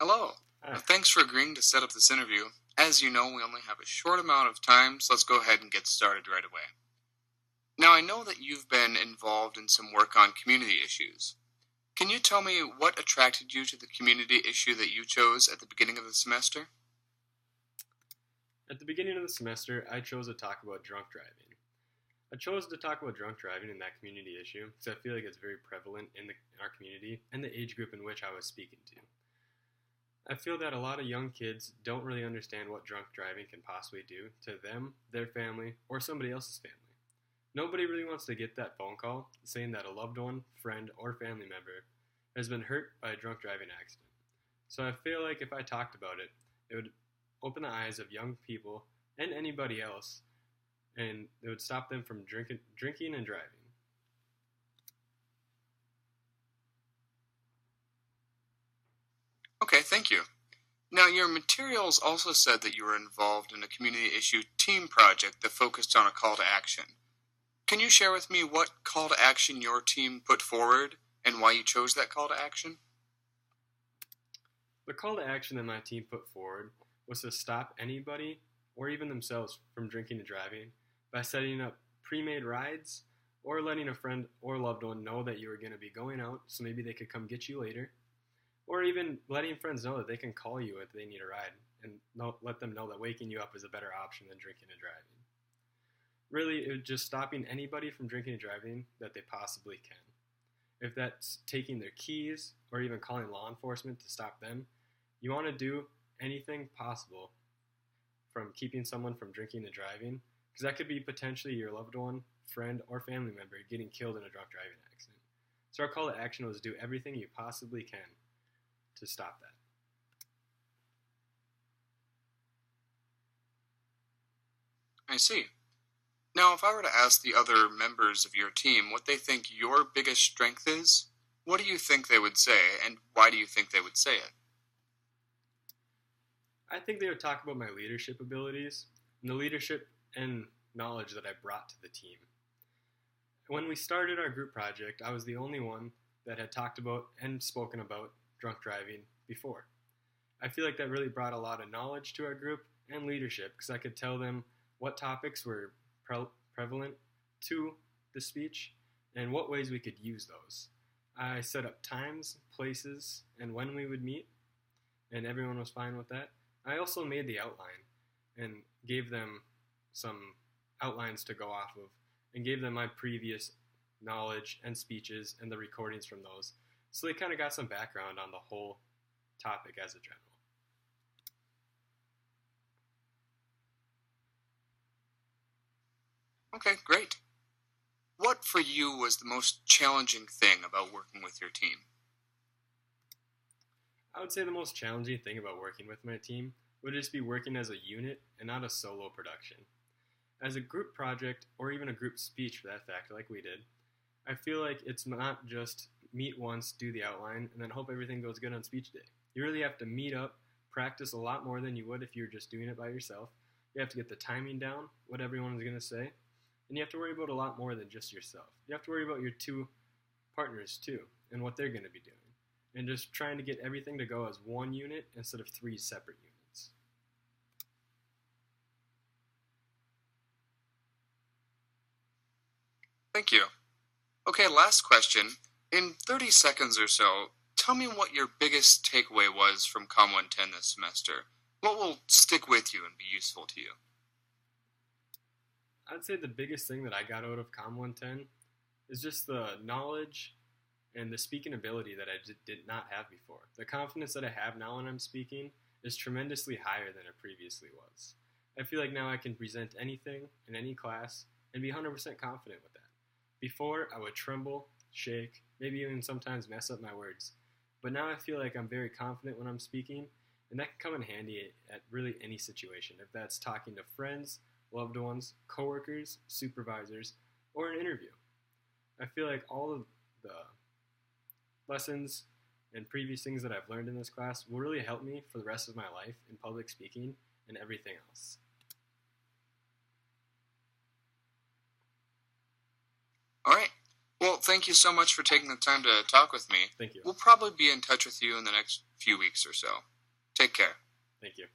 Hello. Hi. Thanks for agreeing to set up this interview. As you know, we only have a short amount of time, so let's go ahead and get started right away. Now, I know that you've been involved in some work on community issues. Can you tell me what attracted you to the community issue that you chose at the beginning of the semester? At the beginning of the semester, I chose to talk about drunk driving. I chose to talk about drunk driving in that community issue because I feel like it's very prevalent in our community and the age group in which I was speaking to. I feel that a lot of young kids don't really understand what drunk driving can possibly do to them, their family, or somebody else's family. Nobody really wants to get that phone call saying that a loved one, friend, or family member has been hurt by a drunk driving accident. So I feel like if I talked about it, it would open the eyes of young people and anybody else, and it would stop them from drinking and driving. Okay, thank you. Now, your materials also said that you were involved in a community issue team project that focused on a call to action. Can you share with me what call to action your team put forward and why you chose that call to action? The call to action that my team put forward was to stop anybody, or even themselves, from drinking and driving by setting up pre-made rides or letting a friend or loved one know that you were going to be going out so maybe they could come get you later, or even letting friends know that they can call you if they need a ride and let them know that waking you up is a better option than drinking and driving. Really, it was just stopping anybody from drinking and driving that they possibly can. If that's taking their keys or even calling law enforcement to stop them, you want to do anything possible from keeping someone from drinking and driving, because that could be potentially your loved one, friend, or family member getting killed in a drunk driving accident. So our call to action was do everything you possibly can to stop that. I see. Now, if I were to ask the other members of your team what they think your biggest strength is, what do you think they would say, and why do you think they would say it? I think they would talk about my leadership abilities and the leadership and knowledge that I brought to the team. When we started our group project, I was the only one that had talked about and spoken about drunk driving before. I feel like that really brought a lot of knowledge to our group and leadership because I could tell them what topics were prevalent to the speech and what ways we could use those. I set up times, places, and when we would meet, and everyone was fine with that. I also made the outline and gave them some outlines to go off of and gave them my previous knowledge and speeches and the recordings from those. So they kind of got some background on the whole topic as a general. Okay, great. What for you was the most challenging thing about working with your team? I would say the most challenging thing about working with my team would just be working as a unit and not a solo production. As a group project, or even a group speech for that fact, like we did, I feel like it's not just meet once, do the outline, and then hope everything goes good on speech day. You really have to meet up, practice a lot more than you would if you were just doing it by yourself. You have to get the timing down, what everyone is going to say, and you have to worry about a lot more than just yourself. You have to worry about your two partners too, and what they're going to be doing, and just trying to get everything to go as one unit instead of three separate units. Thank you. Okay, last question. In 30 seconds or so, tell me what your biggest takeaway was from Com 110 this semester. What will stick with you and be useful to you? I'd say the biggest thing that I got out of Com 110 is just the knowledge and the speaking ability that I did not have before. The confidence that I have now when I'm speaking is tremendously higher than it previously was. I feel like now I can present anything in any class and be 100% confident with that. Before, I would tremble, shake, maybe even sometimes mess up my words. But now I feel like I'm very confident when I'm speaking, and that can come in handy at really any situation. If that's talking to friends, loved ones, coworkers, supervisors, or an interview. I feel like all of the lessons and previous things that I've learned in this class will really help me for the rest of my life in public speaking and everything else. All right. Well, Well, thank you so much for taking the time to talk with me. Thank you. We'll probably be in touch with you in the next few weeks or so. Take care. Thank you.